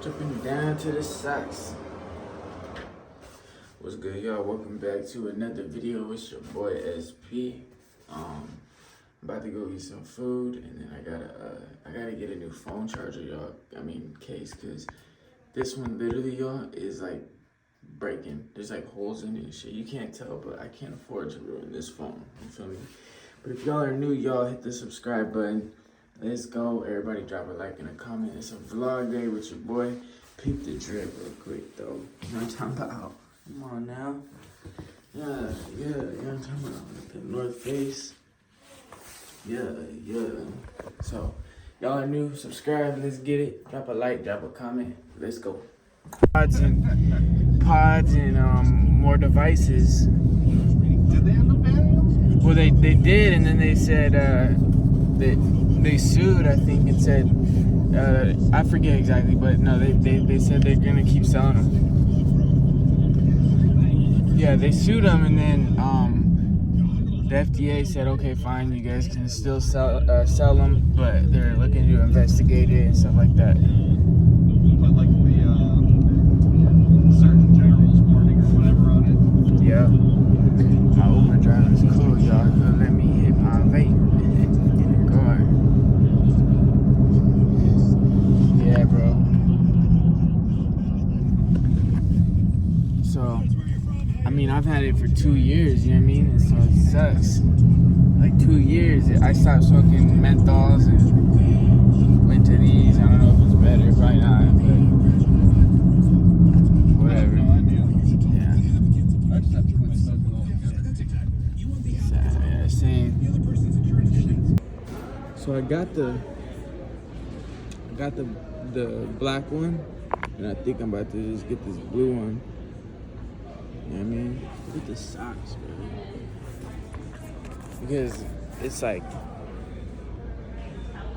Jumping down to the socks. What's good, y'all? Welcome back to another video. It's your boy SP. I'm about to go eat some food, and then I gotta get a new phone charger, y'all. Case, cause this one literally, y'all, is like breaking. There's like holes in it and shit. You can't tell, but I can't afford to ruin this phone. You feel me? But if y'all are new, y'all hit the subscribe button. Let's go. Everybody drop a like and a comment. It's a vlog day with your boy. Peep the drip real quick, though. You know what I'm talking about? Come on now. Yeah. You know what I'm talking about? The North Face. Yeah. So, y'all are new. Subscribe. Let's get it. Drop a like. Drop a comment. Let's go. Pods and more devices. Did they end up banning them? Well, they did, and then they said they sued, I think, and said I forget exactly, but no, they said they're gonna keep selling them. Yeah, they sued them, and then the FDA said, okay, fine, you guys can still sell them, but they're looking to investigate it and stuff like that. But like the Surgeon General's warning or whatever on it. Yeah. My Uber driver's cool, y'all. He'll let me hit my vape in the car. Yeah, bro. So, I've had it for 2 years, you know what I mean? And so it sucks. Like 2 years, I stopped smoking menthols and went to these. I don't know if it's better, probably not, but whatever. Yeah. I just have to quit smoking altogether. Yeah, same. So I got the black one, and I think I'm about to just get this blue one. You know what I mean? Look at the socks, bro. Because it's like,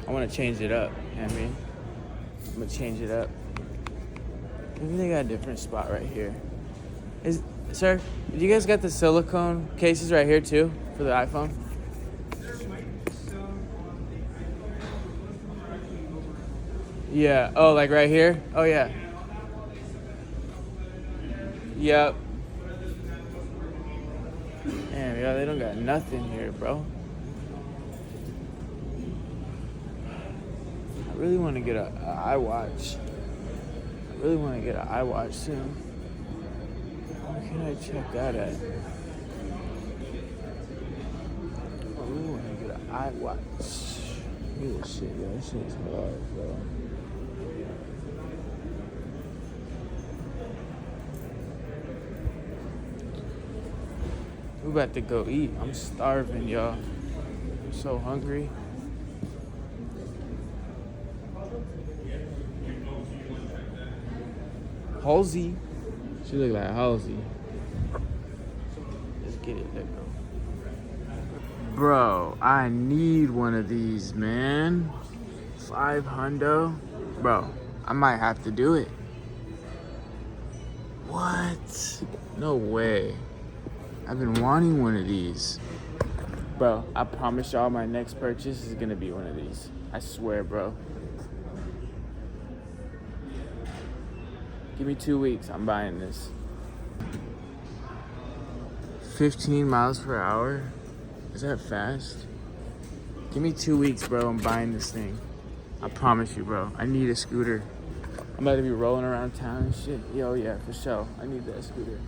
I want to change it up. You know what I mean? I'm going to change it up. Maybe they got a different spot right here. Sir, you guys got the silicone cases right here too for the iPhone? Yeah. Oh, like right here? Oh, yeah. Yep. Damn, yeah, they don't got nothing here, bro. I really want to get an iWatch. I really want to get an iWatch soon. Where can I check that at? I really want to get an iWatch. Look at this shit, yo. This shit's hard, bro. We about to go eat. I'm starving, y'all. I'm so hungry. Halsey. She look like Halsey. Let's get it. Let go. Bro, I need one of these, man. 500. Bro, I might have to do it. What? No way. I've been wanting one of these. Bro, I promise y'all my next purchase is gonna be one of these. I swear, bro. Give me 2 weeks, I'm buying this. 15 miles per hour? Is that fast? Give me 2 weeks, bro, I'm buying this thing. I promise you, bro. I need a scooter. I'm about to be rolling around town and shit. Yo, yeah, for sure. I need that scooter.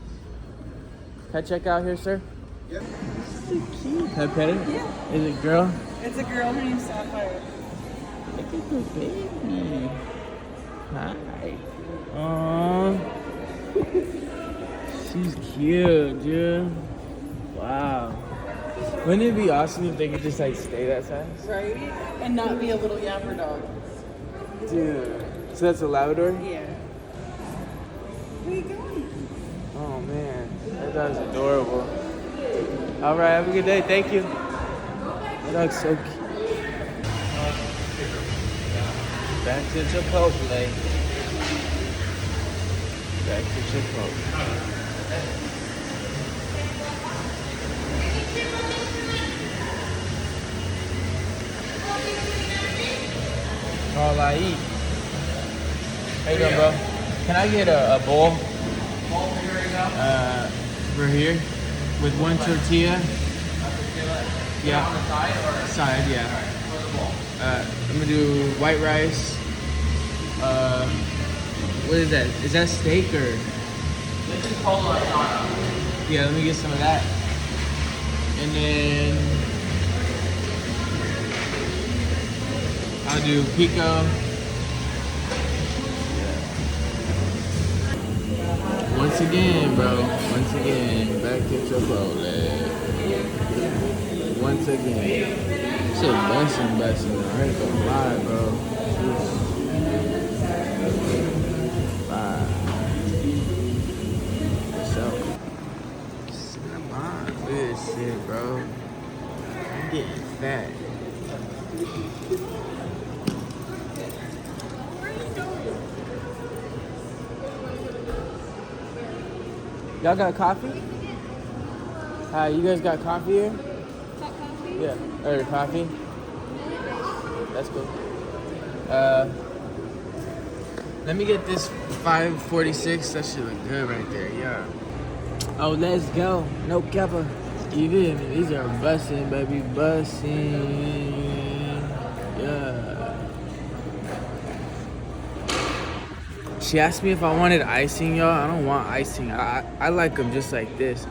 Can I check out here, sir? Yep. So cute. Can I pet it? Yeah. Is it a girl? It's a girl. Her name's Sapphire. Look at the baby. Hi. Aww. She's cute, dude. Wow. Wouldn't it be awesome if they could just like stay that size? Right? And not be a little yapper dog. Dude. So that's a Labrador? Yeah. Where you going? Oh man, that dog's adorable. All right, have a good day. Thank you. That dog's so cute. Back to Chipotle. Back to Chipotle. All I eat. How you doing, bro? Can I get a bowl? For here, with one tortilla. Yeah. On the side or side? Yeah. I'm gonna do white rice. What is that? Is that steak or? This is polo asada. Yeah, let me get some of that. And then I'll do pico. Once again, bro. Once again, back to Chipotle. Once again. Shit, busting. I ain't gonna lie, bro. Bye. So, look at this shit, bro. I'm getting fat. Y'all got coffee? Hi, you guys got coffee here? Hot coffee? Yeah, or coffee? That's cool. Let me get this 546. That should look good right there, yeah. Oh, let's go. No kappa. You feel me? These are bussin', baby, bussin'. Yeah. She asked me if I wanted icing, y'all. I don't want icing. I like them just like this.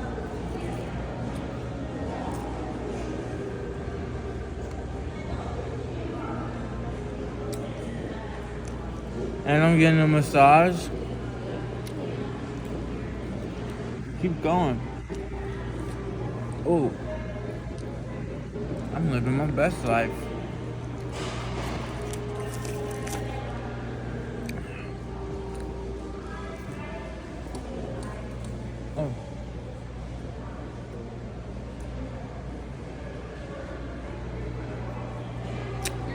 And I'm getting a massage. Keep going. Oh, I'm living my best life. Oh.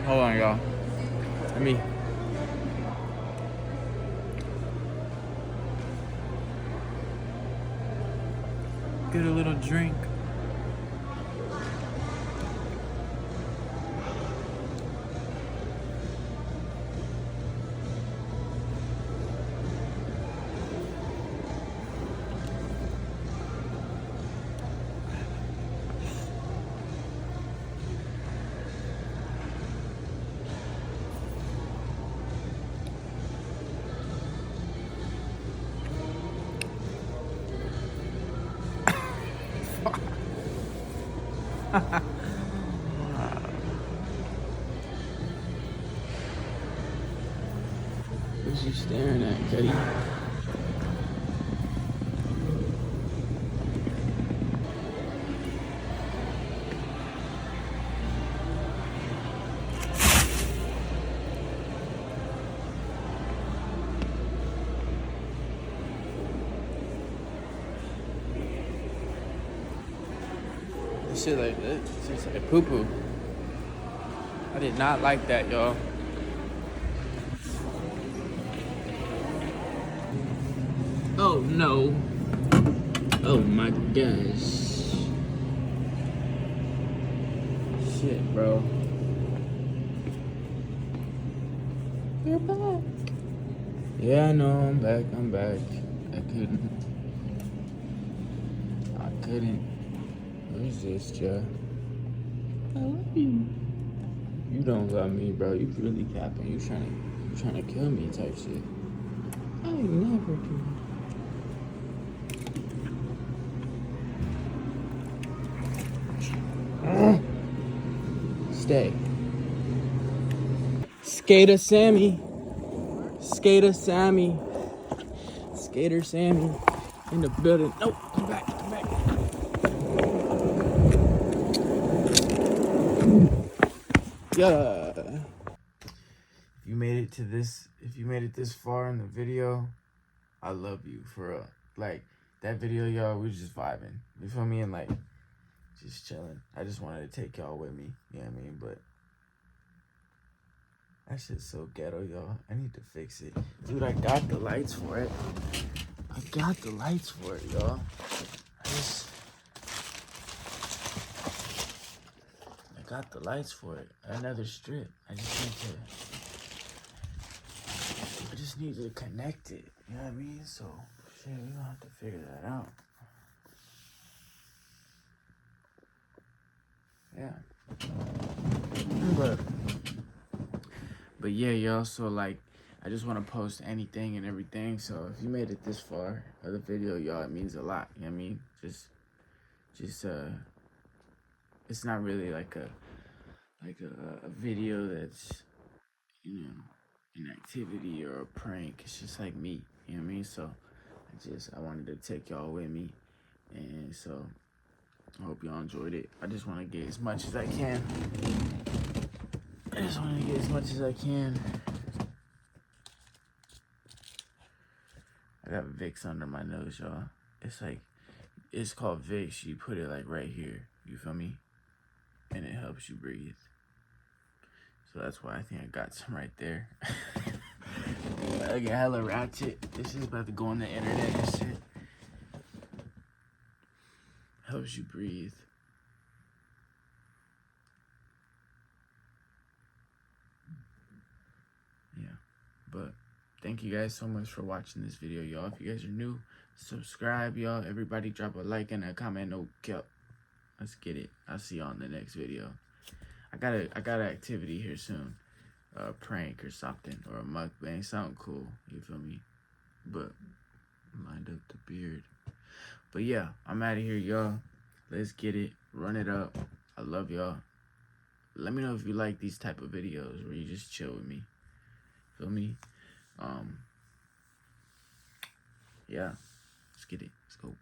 Hold on, y'all. Let me. Get a little drink. What's you staring at, Cuddy? This shit like that. It's like poo poo. I did not like that, y'all. Oh no. Oh my gosh. Shit, bro. You're back. Yeah, I know, I'm back. I couldn't. Who's this, Joe? I love you. You don't love me, bro. You really capping. You trying to kill me type shit. I never do. Stay. Skater Sammy. Skater Sammy. Skater Sammy in the building. Nope, come back. Yeah. If you made it this far in the video, I love you for real. Like that video, y'all, we was just vibing. You feel me? And like just chilling. I just wanted to take y'all with me. You know what I mean? But that shit's so ghetto, y'all. I need to fix it. Dude, I got the lights for it. Y'all. I got the lights for it. Another strip. I just just need to connect it. You know what I mean? So, shit, we gonna have to figure that out. Yeah. But yeah, y'all, so like, I just want to post anything and everything. So if you made it this far of the video, y'all, it means a lot. You know what I mean? Just, it's not really like a video that's, you know, an activity or a prank. It's just like me. You know what I mean? So I wanted to take y'all with me. And so I hope y'all enjoyed it. I just want to get as much as I can. I just want to get as much as I can. I got Vicks under my nose, y'all. It's like, it's called Vicks. You put it like right here. You feel me? And it helps you breathe. So that's why I think I got some right there. I get hella ratchet. This is about to go on the internet and shit. Helps you breathe. Yeah. But thank you guys so much for watching this video, y'all. If you guys are new, subscribe, y'all. Everybody drop a like and a comment. No cap. Let's get it. I'll see y'all in the next video. I got an activity here soon. A prank or something. Or a mukbang. Something cool. You feel me? But lined up the beard. But yeah, I'm out of here, y'all. Let's get it. Run it up. I love y'all. Let me know if you like these type of videos where you just chill with me. Feel me? Yeah. Let's get it. Let's go.